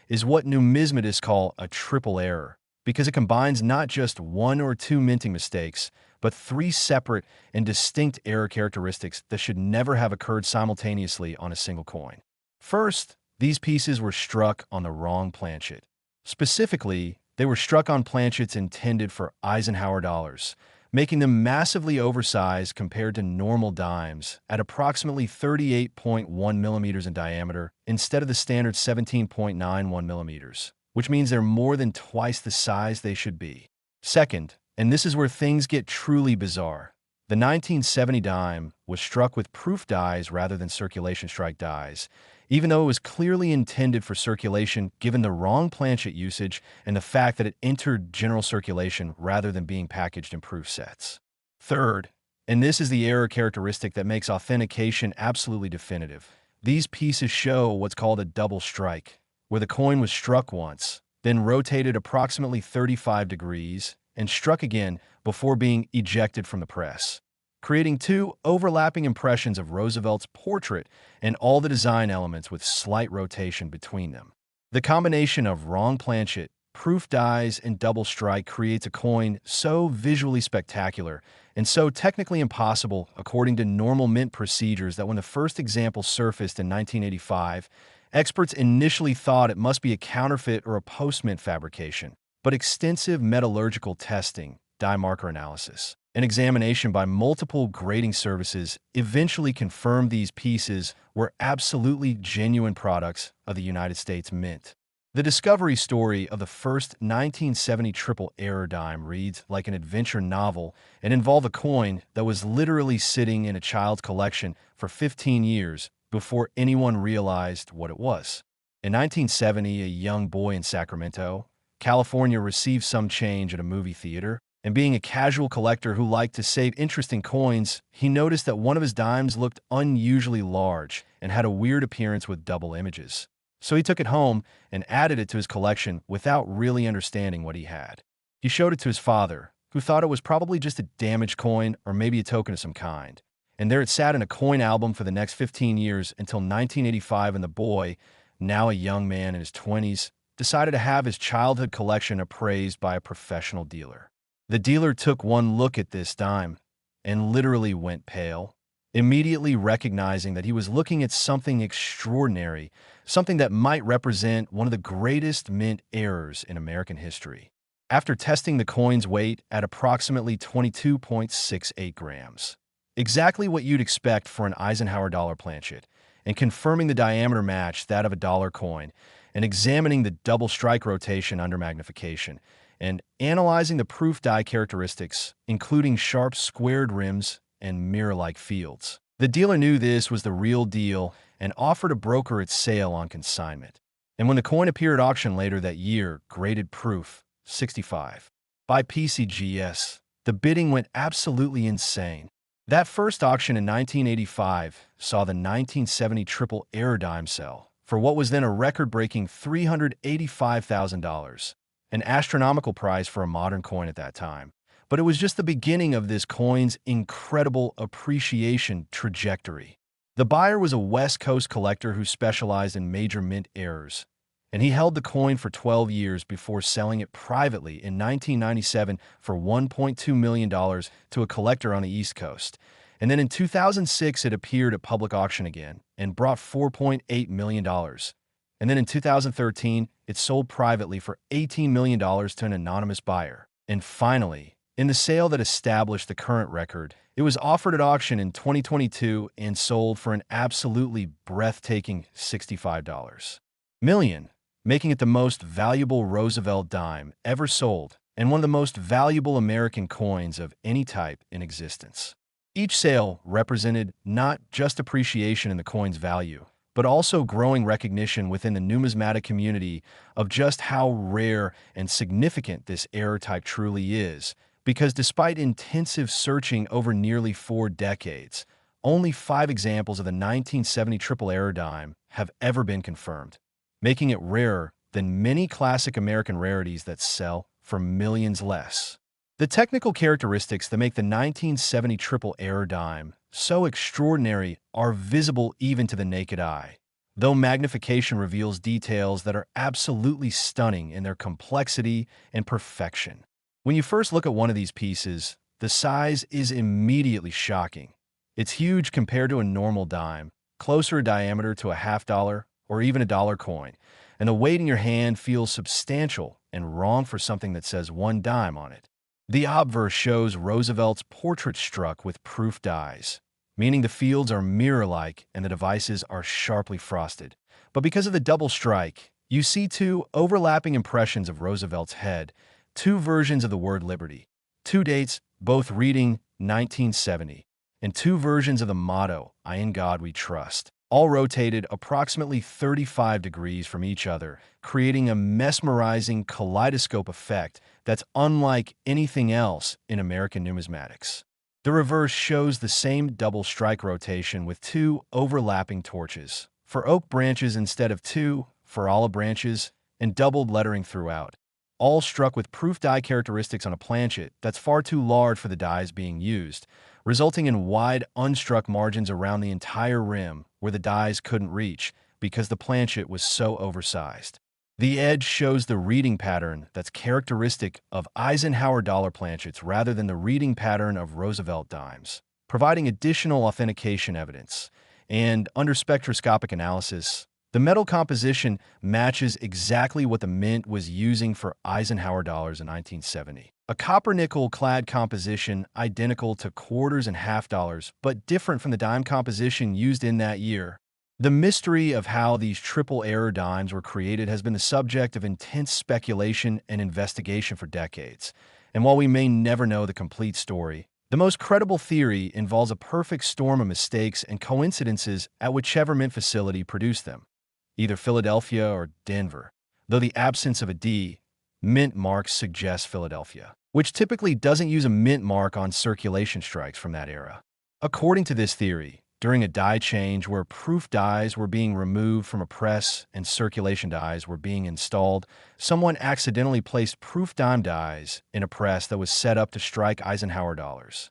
is what numismatists call a triple error, because it combines not just one or two minting mistakes, but three separate and distinct error characteristics that should never have occurred simultaneously on a single coin. First, these pieces were struck on the wrong planchet. Specifically, they were struck on planchets intended for Eisenhower dollars, making them massively oversized compared to normal dimes at approximately 38.1 millimeters in diameter instead of the standard 17.91 millimeters, which means they're more than twice the size they should be. Second, and this is where things get truly bizarre, the 1970 dime was struck with proof dies rather than circulation strike dies, even though it was clearly intended for circulation given the wrong planchet usage and the fact that it entered general circulation rather than being packaged in proof sets. Third, and this is the error characteristic that makes authentication absolutely definitive, these pieces show what's called a double strike, where the coin was struck once, then rotated approximately 35 degrees, and struck again before being ejected from the press, creating two overlapping impressions of Roosevelt's portrait and all the design elements with slight rotation between them. The combination of wrong planchet, proof dies, and double strike creates a coin so visually spectacular and so technically impossible according to normal mint procedures that when the first example surfaced in 1985, experts initially thought it must be a counterfeit or a post-mint fabrication. But extensive metallurgical testing, die marker analysis, and examination by multiple grading services eventually confirmed these pieces were absolutely genuine products of the United States Mint. The discovery story of the first 1970 triple error dime reads like an adventure novel and involved a coin that was literally sitting in a child's collection for 15 years before anyone realized what it was. In 1970, a young boy in Sacramento, California received some change at a movie theater, and being a casual collector who liked to save interesting coins, he noticed that one of his dimes looked unusually large and had a weird appearance with double images. So he took it home and added it to his collection without really understanding what he had. He showed it to his father, who thought it was probably just a damaged coin or maybe a token of some kind. And there it sat in a coin album for the next 15 years until 1985, and the boy, now a young man in his 20s, decided to have his childhood collection appraised by a professional dealer. The dealer took one look at this dime and literally went pale, immediately recognizing that he was looking at something extraordinary, something that might represent one of the greatest mint errors in American history. After testing the coin's weight at approximately 22.68 grams, exactly what you'd expect for an Eisenhower dollar planchet, and confirming the diameter matched that of a dollar coin, and examining the double strike rotation under magnification, and analyzing the proof die characteristics, including sharp squared rims and mirror-like fields. The dealer knew this was the real deal and offered to broker its sale on consignment. And when the coin appeared at auction later that year, graded proof, 65, by PCGS, the bidding went absolutely insane. That first auction in 1985 saw the 1970 triple error dime sell for what was then a record-breaking $385,000, an astronomical price for a modern coin at that time. But it was just the beginning of this coin's incredible appreciation trajectory. The buyer was a West Coast collector who specialized in major mint errors, and he held the coin for 12 years before selling it privately in 1997 for $1.2 million to a collector on the East Coast. And then in 2006, it appeared at public auction again and brought $4.8 million. And then in 2013, it sold privately for $18 million to an anonymous buyer. And finally, in the sale that established the current record, it was offered at auction in 2022 and sold for an absolutely breathtaking $65 million, making it the most valuable Roosevelt dime ever sold and one of the most valuable American coins of any type in existence. Each sale represented not just appreciation in the coin's value, but also growing recognition within the numismatic community of just how rare and significant this error type truly is, because despite intensive searching over nearly 4 decades, only 5 examples of the 1970 triple error dime have ever been confirmed, making it rarer than many classic American rarities that sell for millions less. The technical characteristics that make the 1970 triple error dime so extraordinary are visible even to the naked eye, though magnification reveals details that are absolutely stunning in their complexity and perfection. When you first look at one of these pieces, the size is immediately shocking. It's huge compared to a normal dime, closer in diameter to a $50 or even a dollar coin, and the weight in your hand feels substantial and wrong for something that says 1 dime on it. The obverse shows Roosevelt's portrait struck with proof dies, meaning the fields are mirror-like and the devices are sharply frosted. But because of the double strike, you see 2 overlapping impressions of Roosevelt's head, 2 versions of the word liberty, 2 dates, both reading 1970, and 2 versions of the motto, "I in God we trust," all rotated approximately 35 degrees from each other, creating a mesmerizing kaleidoscope effect that's unlike anything else in American numismatics. The reverse shows the same double strike rotation with 2 overlapping torches, for oak branches instead of 2, for olive branches, and doubled lettering throughout, all struck with proof die characteristics on a planchet that's far too large for the dies being used, resulting in wide unstruck margins around the entire rim where the dies couldn't reach because the planchet was so oversized. The edge shows the reading pattern that's characteristic of Eisenhower dollar planchets rather than the reading pattern of Roosevelt dimes, providing additional authentication evidence. And under spectroscopic analysis, the metal composition matches exactly what the mint was using for Eisenhower dollars in 1970. A copper-nickel clad composition identical to quarters and half dollars, but different from the dime composition used in that year. The mystery of how these triple error dimes were created has been the subject of intense speculation and investigation for decades. And while we may never know the complete story, the most credible theory involves a perfect storm of mistakes and coincidences at whichever mint facility produced them, either Philadelphia or Denver, though the absence of a D mint mark suggests Philadelphia, which typically doesn't use a mint mark on circulation strikes from that era. According to this theory, during a die change where proof dies were being removed from a press and circulation dies were being installed, someone accidentally placed proof dime dies in a press that was set up to strike Eisenhower dollars.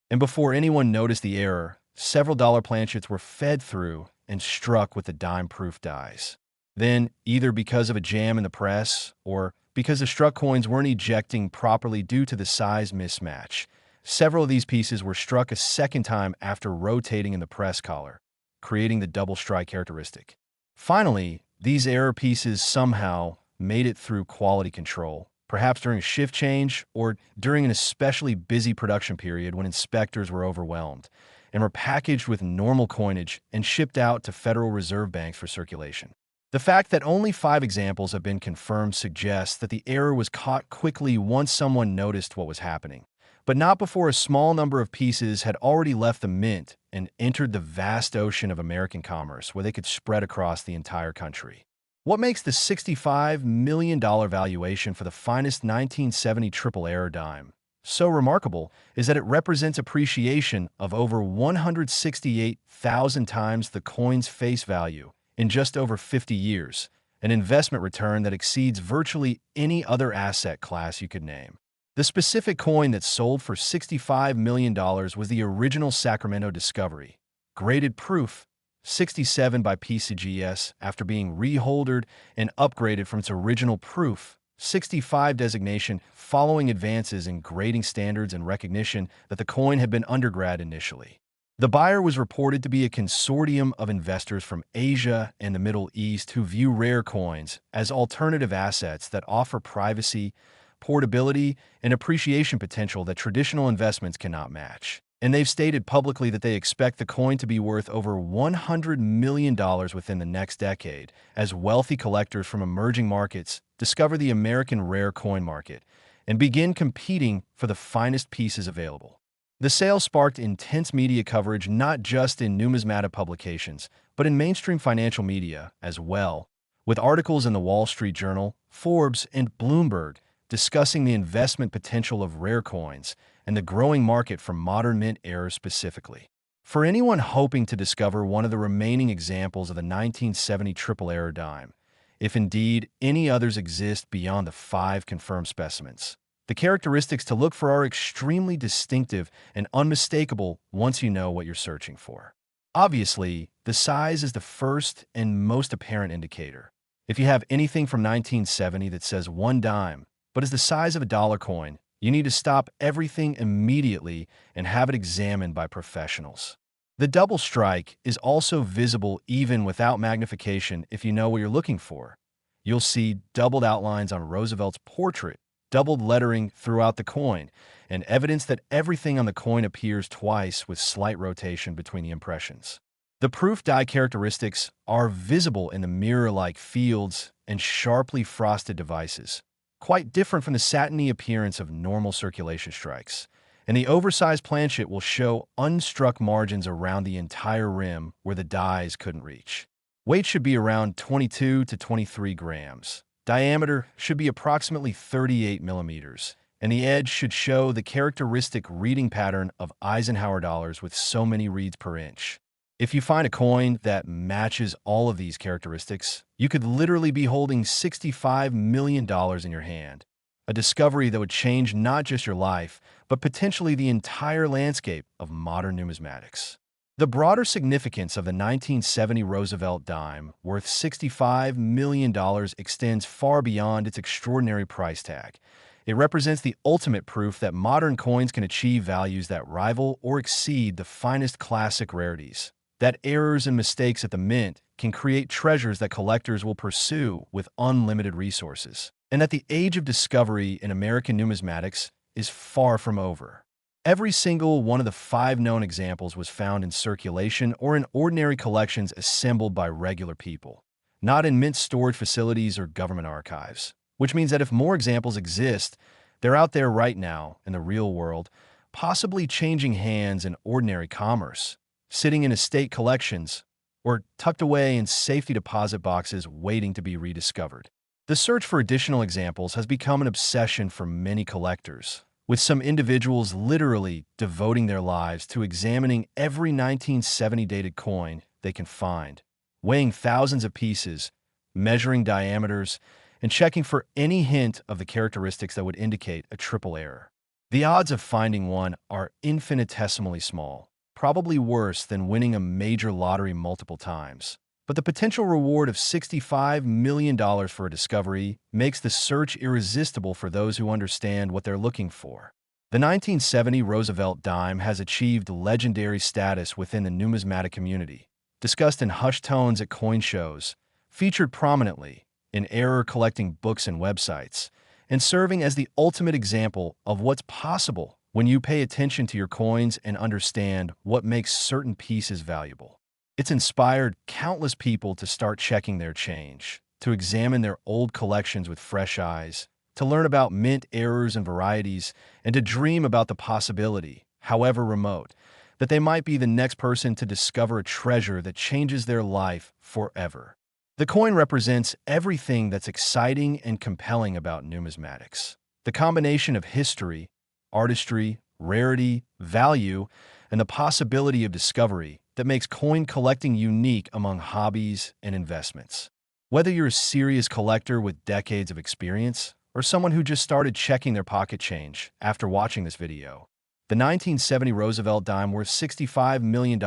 And before anyone noticed the error, several dollar planchets were fed through and struck with the dime proof dies. Then, either because of a jam in the press or because the struck coins weren't ejecting properly due to the size mismatch, several of these pieces were struck a second time after rotating in the press collar, creating the double strike characteristic. Finally, these error pieces somehow made it through quality control, perhaps during a shift change or during an especially busy production period when inspectors were overwhelmed, and were packaged with normal coinage and shipped out to Federal Reserve banks for circulation. The fact that only 5 examples have been confirmed suggests that the error was caught quickly once someone noticed what was happening, but not before a small number of pieces had already left the mint and entered the vast ocean of American commerce where they could spread across the entire country. What makes the $65 million valuation for the finest 1970 triple error dime so remarkable is that it represents appreciation of over 168,000 times the coin's face value in just over 50 years, an investment return that exceeds virtually any other asset class you could name. The specific coin that sold for $65 million was the original Sacramento discovery, graded proof 67 by PCGS after being reholdered and upgraded from its original proof 65 designation following advances in grading standards and recognition that the coin had been undergrad initially. The buyer was reported to be a consortium of investors from Asia and the Middle East who view rare coins as alternative assets that offer privacy, portability, and appreciation potential that traditional investments cannot match. And they've stated publicly that they expect the coin to be worth over $100 million within the next decade as wealthy collectors from emerging markets discover the American rare coin market and begin competing for the finest pieces available. The sale sparked intense media coverage not just in numismatic publications, but in mainstream financial media as well, with articles in the Wall Street Journal, Forbes, and Bloomberg discussing the investment potential of rare coins and the growing market for modern mint errors specifically. For anyone hoping to discover one of the remaining examples of the 1970 triple error dime, if indeed any others exist beyond the 5 confirmed specimens, the characteristics to look for are extremely distinctive and unmistakable once you know what you're searching for. Obviously, the size is the first and most apparent indicator. If you have anything from 1970 that says 1 dime, but is the size of a dollar coin, you need to stop everything immediately and have it examined by professionals. The double strike is also visible even without magnification if you know what you're looking for. You'll see doubled outlines on Roosevelt's portrait, doubled lettering throughout the coin, and evidence that everything on the coin appears twice with slight rotation between the impressions. The proof die characteristics are visible in the mirror-like fields and sharply frosted devices, quite different from the satiny appearance of normal circulation strikes. And the oversized planchet will show unstruck margins around the entire rim where the dies couldn't reach. Weight should be around 22 to 23 grams. Diameter should be approximately 38 millimeters, and the edge should show the characteristic reading pattern of Eisenhower dollars with so many reads per inch. If you find a coin that matches all of these characteristics, you could literally be holding $65 million in your hand, a discovery that would change not just your life, but potentially the entire landscape of modern numismatics. The broader significance of the 1970 Roosevelt Dime, worth $65 million, extends far beyond its extraordinary price tag. It represents the ultimate proof that modern coins can achieve values that rival or exceed the finest classic rarities, that errors and mistakes at the mint can create treasures that collectors will pursue with unlimited resources, and that the age of discovery in American numismatics is far from over. Every single one of the 5 known examples was found in circulation or in ordinary collections assembled by regular people, not in mint storage facilities or government archives, which means that if more examples exist, they're out there right now in the real world, possibly changing hands in ordinary commerce, sitting in estate collections, or tucked away in safety deposit boxes waiting to be rediscovered. The search for additional examples has become an obsession for many collectors, with some individuals literally devoting their lives to examining every 1970 dated coin they can find, weighing thousands of pieces, measuring diameters, and checking for any hint of the characteristics that would indicate a triple error. The odds of finding one are infinitesimally small, probably worse than winning a major lottery multiple times. But the potential reward of $65 million for a discovery makes the search irresistible for those who understand what they're looking for. The 1970 Roosevelt Dime has achieved legendary status within the numismatic community, discussed in hushed tones at coin shows, featured prominently in error-collecting books and websites, and serving as the ultimate example of what's possible when you pay attention to your coins and understand what makes certain pieces valuable. It's inspired countless people to start checking their change, to examine their old collections with fresh eyes, to learn about mint errors and varieties, and to dream about the possibility, however remote, that they might be the next person to discover a treasure that changes their life forever. The coin represents everything that's exciting and compelling about numismatics. The combination of history, artistry, rarity, value, and the possibility of discovery that makes coin collecting unique among hobbies and investments. Whether you're a serious collector with decades of experience or someone who just started checking their pocket change after watching this video, the 1970 Roosevelt Dime worth $65 million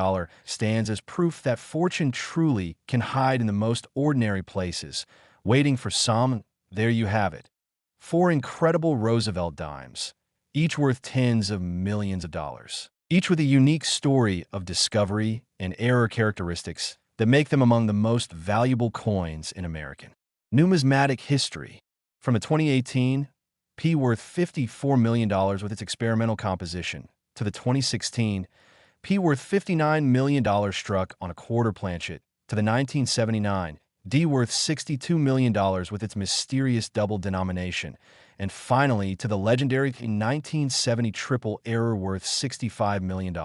stands as proof that fortune truly can hide in the most ordinary places, waiting for some. There you have it. 4 incredible Roosevelt Dimes, each worth tens of millions of dollars, each with a unique story of discovery and error characteristics that make them among the most valuable coins in American numismatic history. From a 2018 P worth $54 million with its experimental composition, to the 2016 P worth $59 million struck on a quarter planchet, to the 1979 D worth $62 million with its mysterious double denomination, and finally to the legendary 1970 triple error worth $65 million.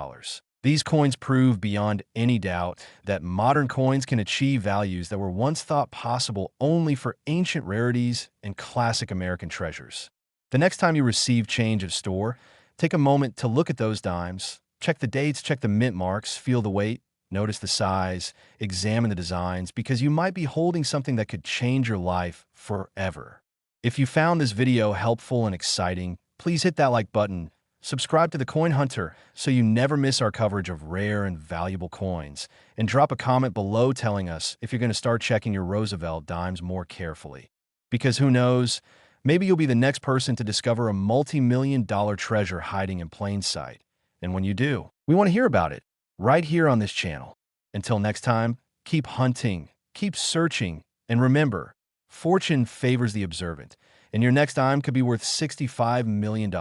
These coins prove beyond any doubt that modern coins can achieve values that were once thought possible only for ancient rarities and classic American treasures. The next time you receive change at store, take a moment to look at those dimes, check the dates, check the mint marks, feel the weight, notice the size, examine the designs, because you might be holding something that could change your life forever. If you found this video helpful and exciting, please hit that like button. Subscribe to The Coin Hunter so you never miss our coverage of rare and valuable coins, and drop a comment below telling us if you're going to start checking your Roosevelt Dimes more carefully. Because who knows, maybe you'll be the next person to discover a multi-million-dollar treasure hiding in plain sight. And when you do, we want to hear about it, right here on this channel. Until next time, keep hunting, keep searching, and remember, fortune favors the observant, and your next dime could be worth $65 million.